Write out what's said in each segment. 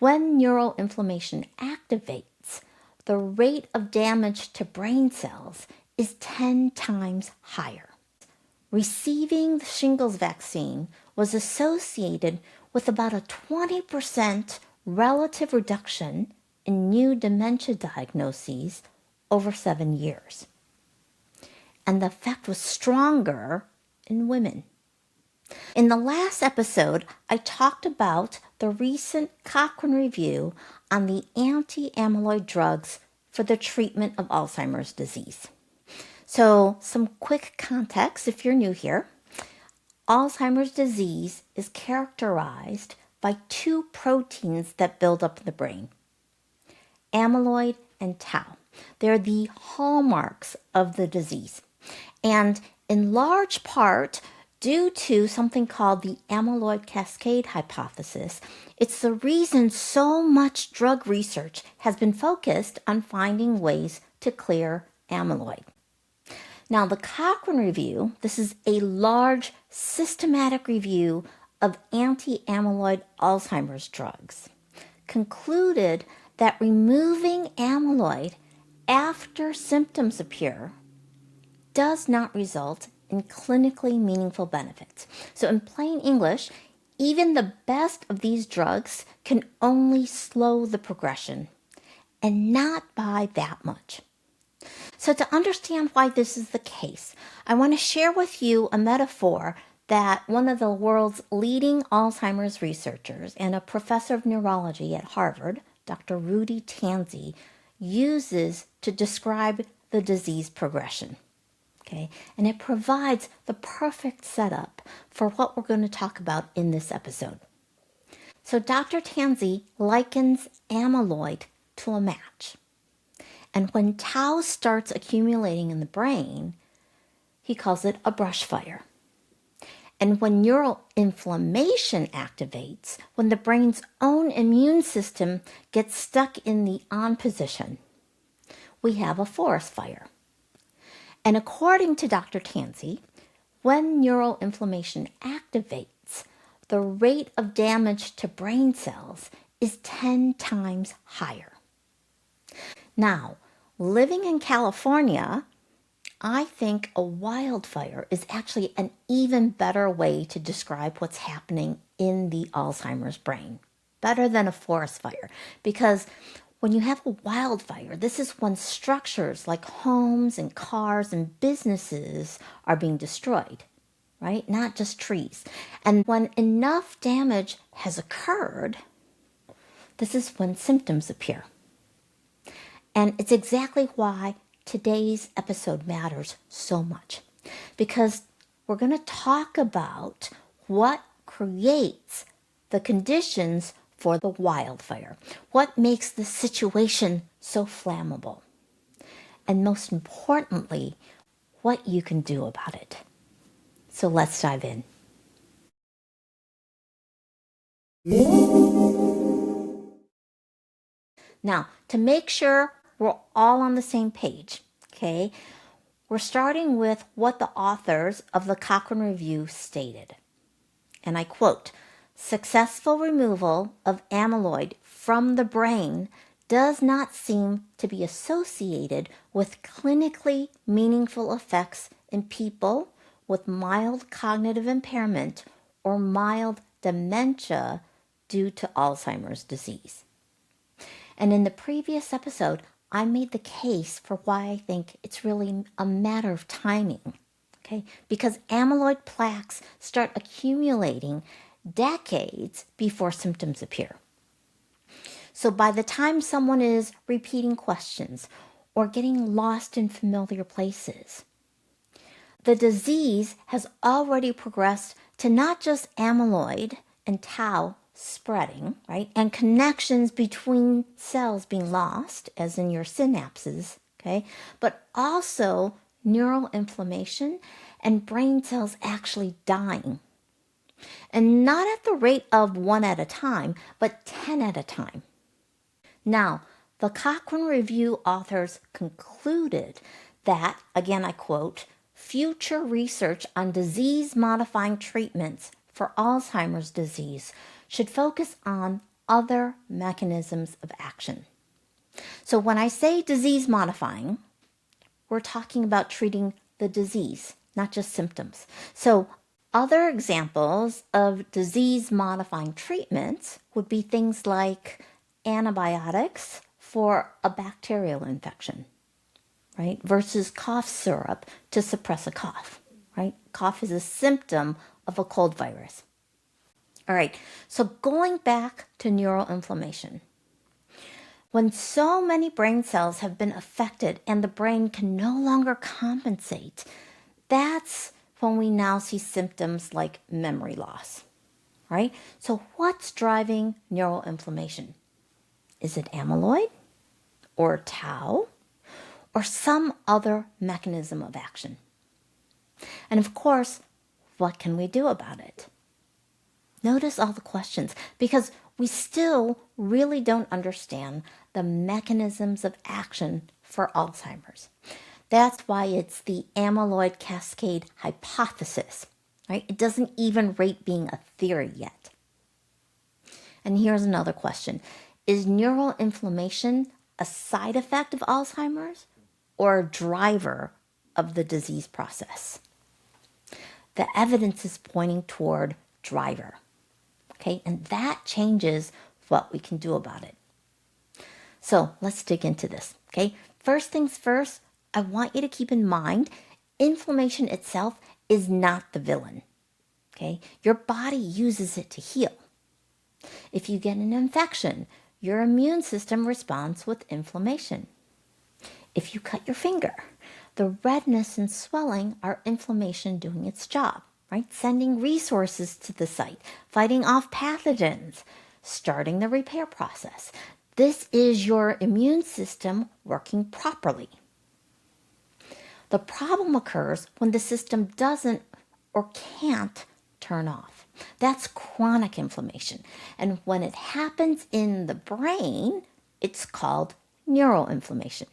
When neuroinflammation activates, the rate of damage to brain cells is 10 times higher. Receiving the shingles vaccine was associated with about a 20% relative reduction in new dementia diagnoses over 7 years. And the effect was stronger in women. In the last episode, I talked about the recent Cochrane review on the anti-amyloid drugs for the treatment of Alzheimer's disease. So, some quick context if you're new here. Alzheimer's disease is characterized by two proteins that build up in the brain, amyloid and tau. They're the hallmarks of the disease. And in large part, due to something called the amyloid cascade hypothesis, it's the reason so much drug research has been focused on finding ways to clear amyloid. Now, the Cochrane review, this is a large systematic review of anti-amyloid Alzheimer's drugs, concluded that removing amyloid after symptoms appear does not result in clinically meaningful benefits. So in plain English, even the best of these drugs can only slow the progression, and not by that much. So to understand why this is the case, I want to share with you a metaphor that one of the world's leading Alzheimer's researchers and a professor of neurology at Harvard, Dr. Rudy Tanzi, uses to describe the disease progression. Okay, and it provides the perfect setup for what we're going to talk about in this episode. So Dr. Tanzi likens amyloid to a match. And when tau starts accumulating in the brain, he calls it a brush fire. And when neuroinflammation activates, when the brain's own immune system gets stuck in the on position, we have a forest fire. And according to Dr. Tanzi, when neuroinflammation activates, the rate of damage to brain cells is 10 times higher. Now, living in California, I think a wildfire is actually an even better way to describe what's happening in the Alzheimer's brain, better than a forest fire, because when you have a wildfire, this is when structures like homes and cars and businesses are being destroyed, right? Not just trees. And when enough damage has occurred, this is when symptoms appear. And it's exactly why today's episode matters so much, because we're going to talk about what creates the conditions for the wildfire, what makes the situation so flammable, and most importantly, what you can do about it. So let's dive in. Now, to make sure we're all on the same page, okay, we're starting with what the authors of the Cochrane Review stated. And I quote, "Successful removal of amyloid from the brain does not seem to be associated with clinically meaningful effects in people with mild cognitive impairment or mild dementia due to Alzheimer's disease." And in the previous episode, I made the case for why I think it's really a matter of timing, okay? Because amyloid plaques start accumulating decades before symptoms appear. So by the time someone is repeating questions or getting lost in familiar places, the disease has already progressed to not just amyloid and tau spreading, right, and connections between cells being lost, as in your synapses, okay, but also neuroinflammation and brain cells actually dying. And not at the rate of 1 at a time, but 10 at a time. Now, the Cochrane Review authors concluded that, again I quote, "future research on disease-modifying treatments for Alzheimer's disease should focus on other mechanisms of action. So when I say disease modifying, we're talking about treating the disease, not just symptoms. So other examples of disease modifying treatments would be things like antibiotics for a bacterial infection, right? Versus cough syrup to suppress a cough, right? Cough is a symptom of a cold virus. All right, so going back to neuroinflammation. When so many brain cells have been affected and the brain can no longer compensate, that's when we now see symptoms like memory loss, right? So what's driving neuroinflammation? Is it amyloid or tau or some other mechanism of action? And of course, what can we do about it? Notice all the questions, because we still really don't understand the mechanisms of action for Alzheimer's. That's why it's the amyloid cascade hypothesis, right? It doesn't even rate being a theory yet. And here's another question. Is neuroinflammation a side effect of Alzheimer's or a driver of the disease process? The evidence is pointing toward driver. Okay, and that changes what we can do about it. So let's dig into this. Okay, first things first, I want you to keep in mind inflammation itself is not the villain. Okay, your body uses it to heal. If you get an infection, your immune system responds with inflammation. If you cut your finger, the redness and swelling are inflammation doing its job. Right? Sending resources to the site, fighting off pathogens, starting the repair process. This is your immune system working properly. The problem occurs when the system doesn't or can't turn off. That's chronic inflammation. And when it happens in the brain, it's called neuroinflammation.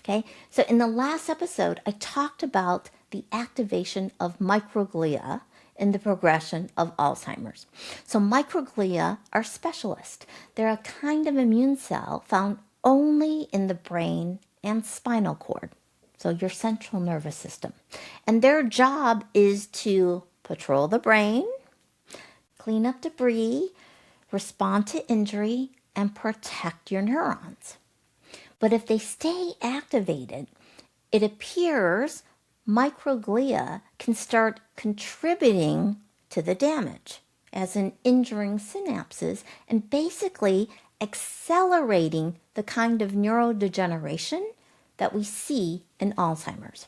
Okay, so in the last episode, I talked about the activation of microglia in the progression of Alzheimer's. So microglia are specialists. They're a kind of immune cell found only in the brain and spinal cord, so your central nervous system. And their job is to patrol the brain, clean up debris, respond to injury, and protect your neurons. But if they stay activated, it appears microglia can start contributing to the damage, as in injuring synapses and basically accelerating the kind of neurodegeneration that we see in Alzheimer's.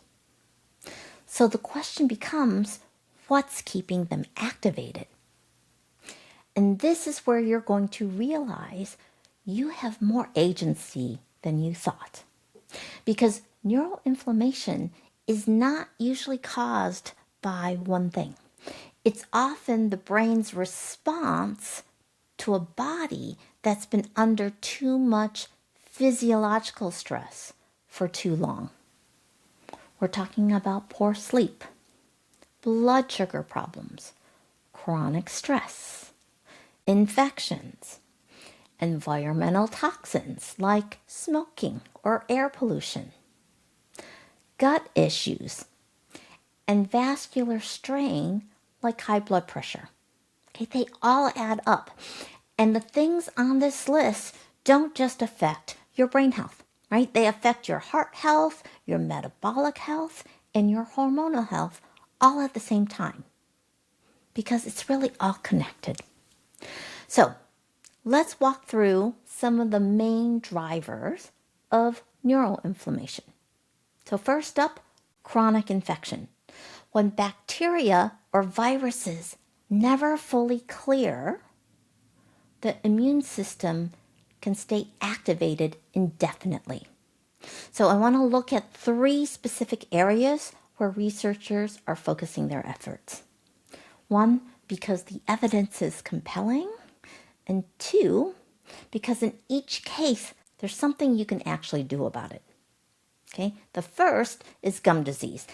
So the question becomes, what's keeping them activated? And this is where you're going to realize you have more agency than you thought. Because neuroinflammation is not usually caused by one thing. It's often the brain's response to a body that's been under too much physiological stress for too long. We're talking about poor sleep, blood sugar problems, chronic stress, infections, environmental toxins like smoking or air pollution, gut issues, and vascular strain like high blood pressure. Okay, they all add up. And the things on this list don't just affect your brain health, right? They affect your heart health, your metabolic health, and your hormonal health all at the same time, because it's really all connected. So let's walk through some of the main drivers of neuroinflammation. So first up, chronic infection. When bacteria or viruses never fully clear, the immune system can stay activated indefinitely. So I want to look at 3 specific areas where researchers are focusing their efforts. 1, because the evidence is compelling, and 2, because in each case, there's something you can actually do about it. Okay, the first is gum disease.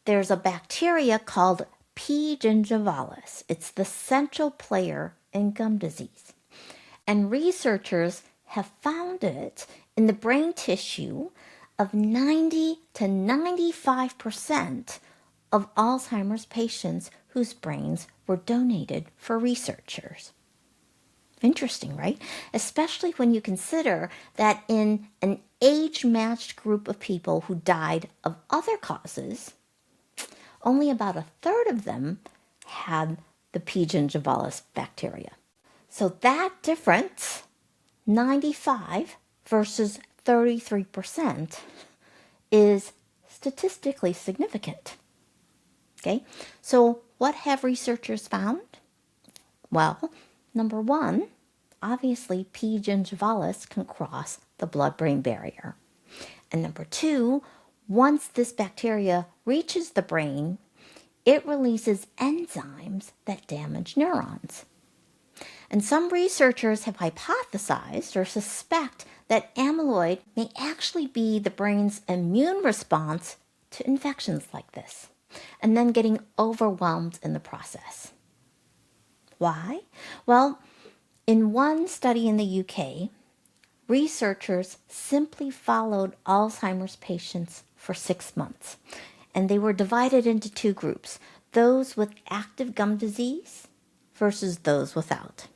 There's a bacteria called P. gingivalis. It's the central player in gum disease. And researchers have found it in the brain tissue of 90 to 95% of Alzheimer's patients whose brains were donated for researchers. Interesting, right? Especially when you consider that in an age-matched group of people who died of other causes, only about a third of them had the P. gingivalis bacteria. So that difference, 95 versus 33%, is statistically significant. Okay, so what have researchers found? Well, number one, obviously P. gingivalis can cross the blood-brain barrier. And number two, once this bacteria reaches the brain, it releases enzymes that damage neurons. And some researchers have hypothesized or suspect that amyloid may actually be the brain's immune response to infections like this, and then getting overwhelmed in the process. Why? Well, in one study in the UK, researchers simply followed Alzheimer's patients for 6 months, and they were divided into two groups, those with active gum disease versus those without.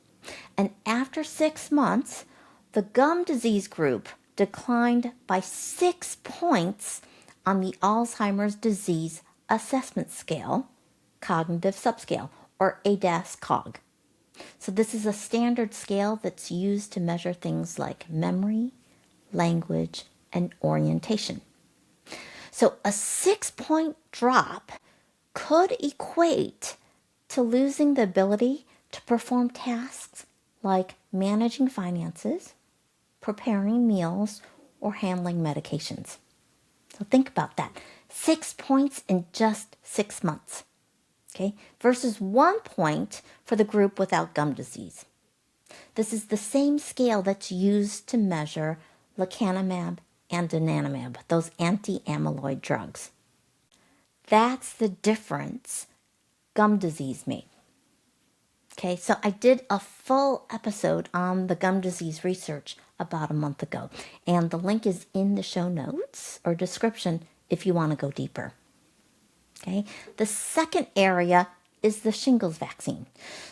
And after 6 months, the gum disease group declined by 6 points on the Alzheimer's disease assessment scale, cognitive subscale, or ADAS-COG. So this is a standard scale that's used to measure things like memory, language, and orientation. So a 6-point drop could equate to losing the ability to perform tasks like managing finances, preparing meals, or handling medications. So think about that. 6 points in just 6 months, okay, versus 1 point for the group without gum disease. This is the same scale that's used to measure lecanemab and donanemab, those anti-amyloid drugs. That's the difference gum disease made. Okay, so I did a full episode on the gum disease research about a month ago, and the link is in the show notes or description if you want to go deeper. Okay, the second area is the shingles vaccine.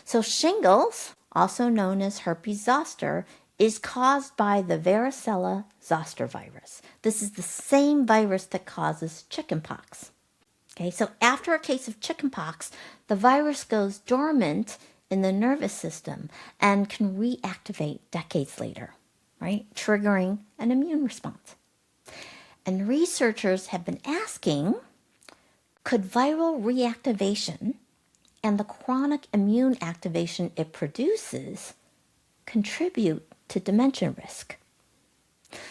So shingles, also known as herpes zoster, is caused by the varicella zoster virus. This is the same virus that causes chickenpox. Okay, so after a case of chickenpox, the virus goes dormant in the nervous system and can reactivate decades later, right? Triggering an immune response. And researchers have been asking, could viral reactivation and the chronic immune activation it produces contribute to dementia risk?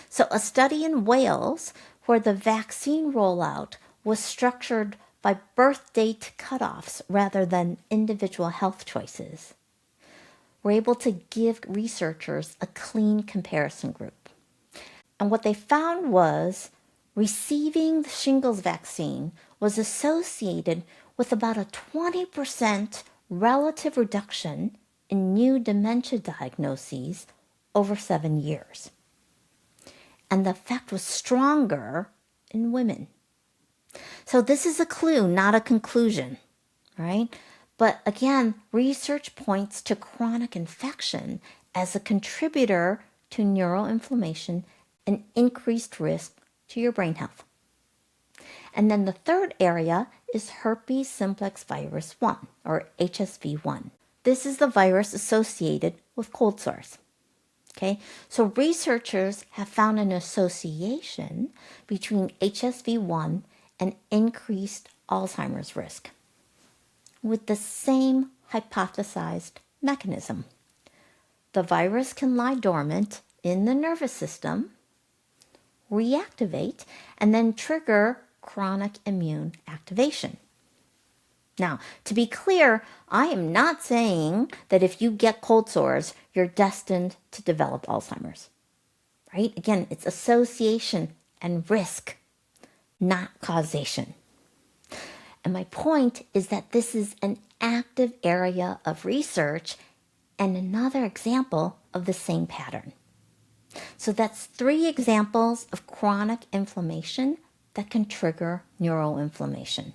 So a study in Wales where the vaccine rollout was structured by birth date cutoffs rather than individual health choices were able to give researchers a clean comparison group. And what they found was receiving the shingles vaccine was associated with about a 20% relative reduction in new dementia diagnoses over 7 years. And the effect was stronger in women. So this is a clue, not a conclusion, right? But again, research points to chronic infection as a contributor to neuroinflammation and increased risk to your brain health. And then the third area is herpes simplex virus 1, or HSV1. This is the virus associated with cold sores. Okay, so researchers have found an association between HSV1 and increased Alzheimer's risk with the same hypothesized mechanism. The virus can lie dormant in the nervous system, reactivate, and then trigger chronic immune activation. Now, to be clear, I am not saying that if you get cold sores, you're destined to develop Alzheimer's, right? Again, it's association and risk, not causation. And my point is that this is an active area of research and another example of the same pattern. So that's 3 examples of chronic inflammation that can trigger neuroinflammation.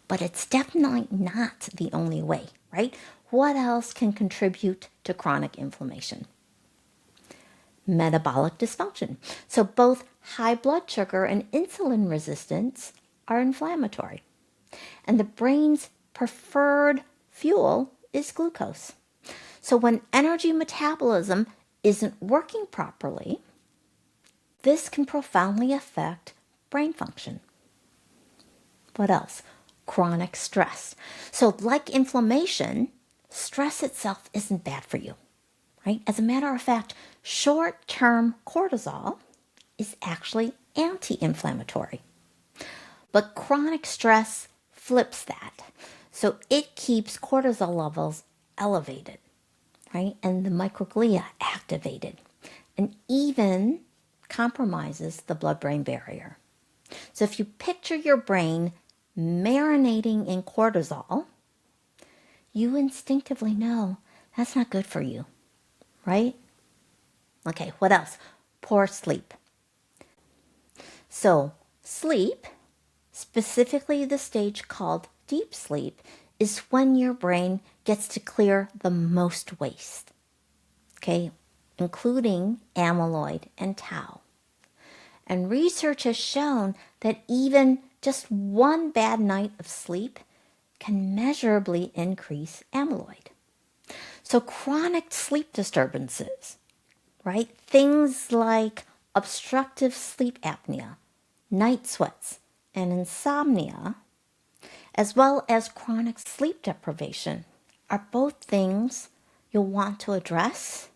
But it's definitely not the only way, right? What else can contribute to chronic inflammation? Metabolic dysfunction. So both high blood sugar and insulin resistance are inflammatory. And the brain's preferred fuel is glucose. So when energy metabolism isn't working properly, this can profoundly affect brain function. What else? Chronic stress. So like inflammation, stress itself isn't bad for you, right? As a matter of fact, short-term cortisol is actually anti-inflammatory. But chronic stress flips that. So it keeps cortisol levels elevated, right? And the microglia activated, and even compromises the blood-brain barrier. So if you picture your brain marinating in cortisol, you instinctively know that's not good for you, right? Okay, what else? Poor sleep. So sleep, specifically the stage called deep sleep, is when your brain gets to clear the most waste, okay, including amyloid and tau. And research has shown that even just one bad night of sleep can measurably increase amyloid. So chronic sleep disturbances, right? Things like obstructive sleep apnea, night sweats, and insomnia, as well as chronic sleep deprivation, are both things you'll want to address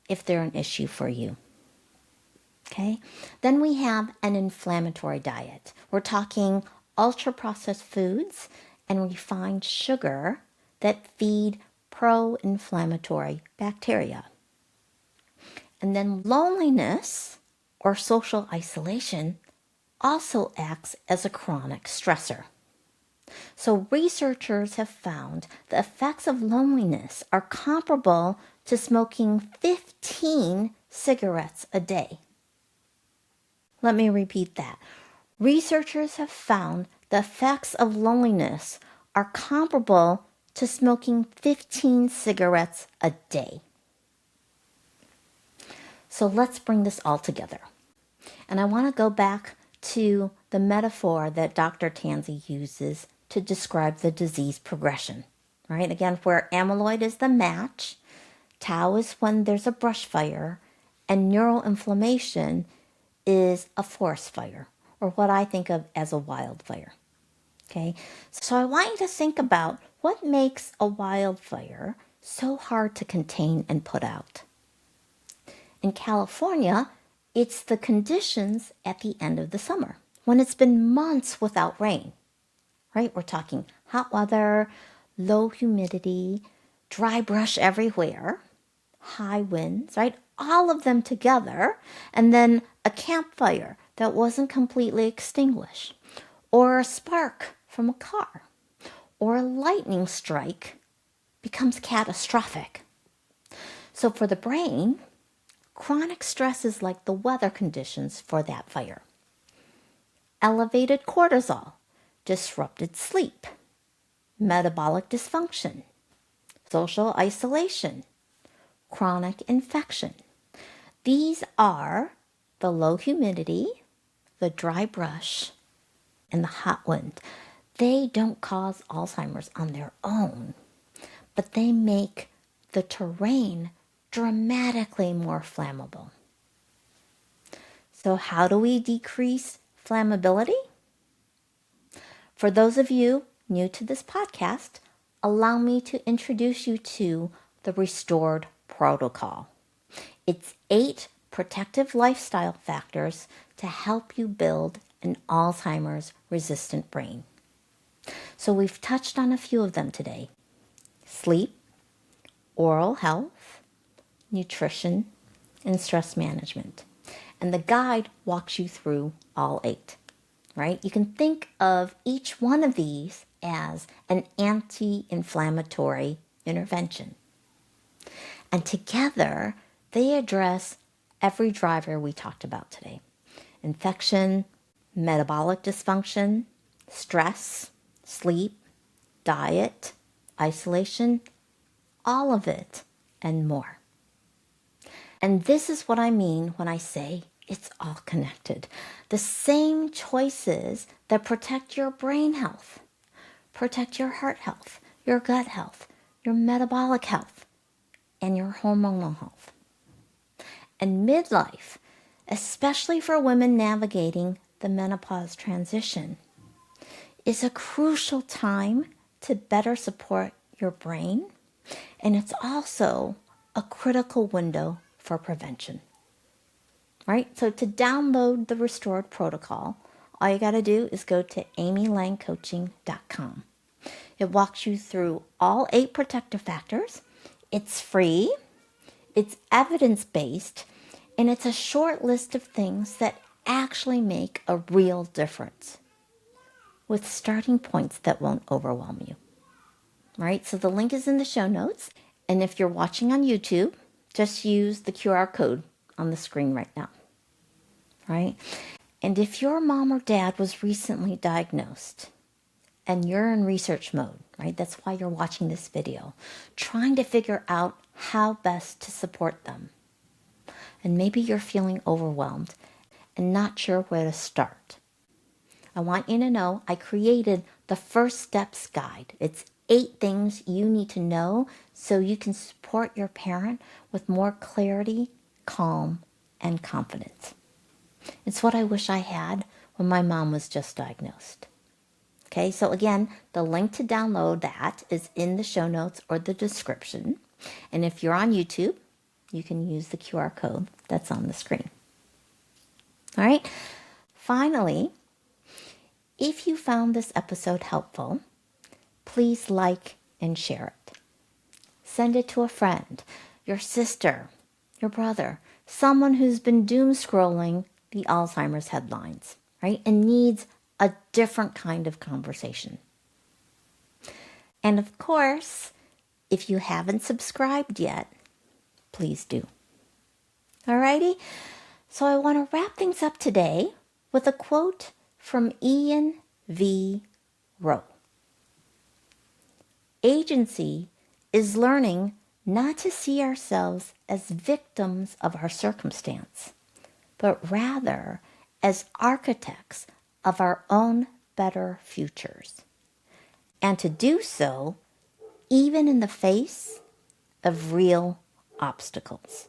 if they're an issue for you. Okay, then we have an inflammatory diet. We're talking ultra-processed foods and refined sugar that feed pro-inflammatory bacteria. And then loneliness or social isolation also acts as a chronic stressor. So researchers have found the effects of loneliness are comparable to smoking 15 cigarettes a day. Let me repeat that. Researchers have found the effects of loneliness are comparable to smoking 15 cigarettes a day. So let's bring this all together. And I want to go back to the metaphor that Dr. Tanzi uses to describe the disease progression, right? Again, where amyloid is the match, tau is when there's a brush fire, and neuroinflammation is a forest fire, or what I think of as a wildfire. Okay, so I want you to think about what makes a wildfire so hard to contain and put out. In California, it's the conditions at the end of the summer, when it's been months without rain, right? We're talking hot weather, low humidity, dry brush everywhere, high winds, right? All of them together, and then a campfire that wasn't completely extinguished, or a spark from a car, or a lightning strike becomes catastrophic. So for the brain, chronic stress is like the weather conditions for that fire. Elevated cortisol, disrupted sleep, metabolic dysfunction, social isolation, chronic infection. These are the low humidity, the dry brush, and the hot wind. They don't cause Alzheimer's on their own, but they make the terrain dramatically more flammable. So how do we decrease flammability? For those of you new to this podcast, allow me to introduce you to the Restored Protocol. It's 8 protective lifestyle factors to help you build an Alzheimer's resistant brain. So we've touched on a few of them today: sleep, oral health, nutrition, and stress management. And the guide walks you through all 8, right? You can think of each one of these as an anti-inflammatory intervention. And together, they address every driver we talked about today: infection, metabolic dysfunction, stress, sleep, diet, isolation, all of it and more. And this is what I mean when I say it's all connected. The same choices that protect your brain health, protect your heart health, your gut health, your metabolic health, and your hormonal health. And midlife, especially for women navigating the menopause transition, is a crucial time to better support your brain, and it's also a critical window for prevention. Right? So to download the Restored Protocol, all you got to do is go to amylangcoaching.com. It walks you through all 8 protective factors. It's free, it's evidence-based, and it's a short list of things that actually make a real difference, with starting points that won't overwhelm you. Right? So the link is in the show notes. And if you're watching on YouTube, just use the QR code on the screen right now. Right? And if your mom or dad was recently diagnosed and you're in research mode, right? That's why you're watching this video, trying to figure out how best to support them. And maybe you're feeling overwhelmed and not sure where to start. I want you to know I created the First Steps Guide. It's 8 things you need to know so you can support your parent with more clarity, calm, and confidence. It's what I wish I had when my mom was just diagnosed. Okay, so again, the link to download that is in the show notes or the description. And if you're on YouTube, you can use the QR code that's on the screen. All right, finally, if you found this episode helpful, please like and share it. Send it to a friend, your sister, your brother, someone who's been doom scrolling the Alzheimer's headlines, right? And needs a different kind of conversation. And of course, if you haven't subscribed yet, please do. Alrighty? So I want to wrap things up today with a quote from Ian V. Rowe. Agency is learning not to see ourselves as victims of our circumstance, but rather as architects of our own better futures, and to do so even in the face of real obstacles.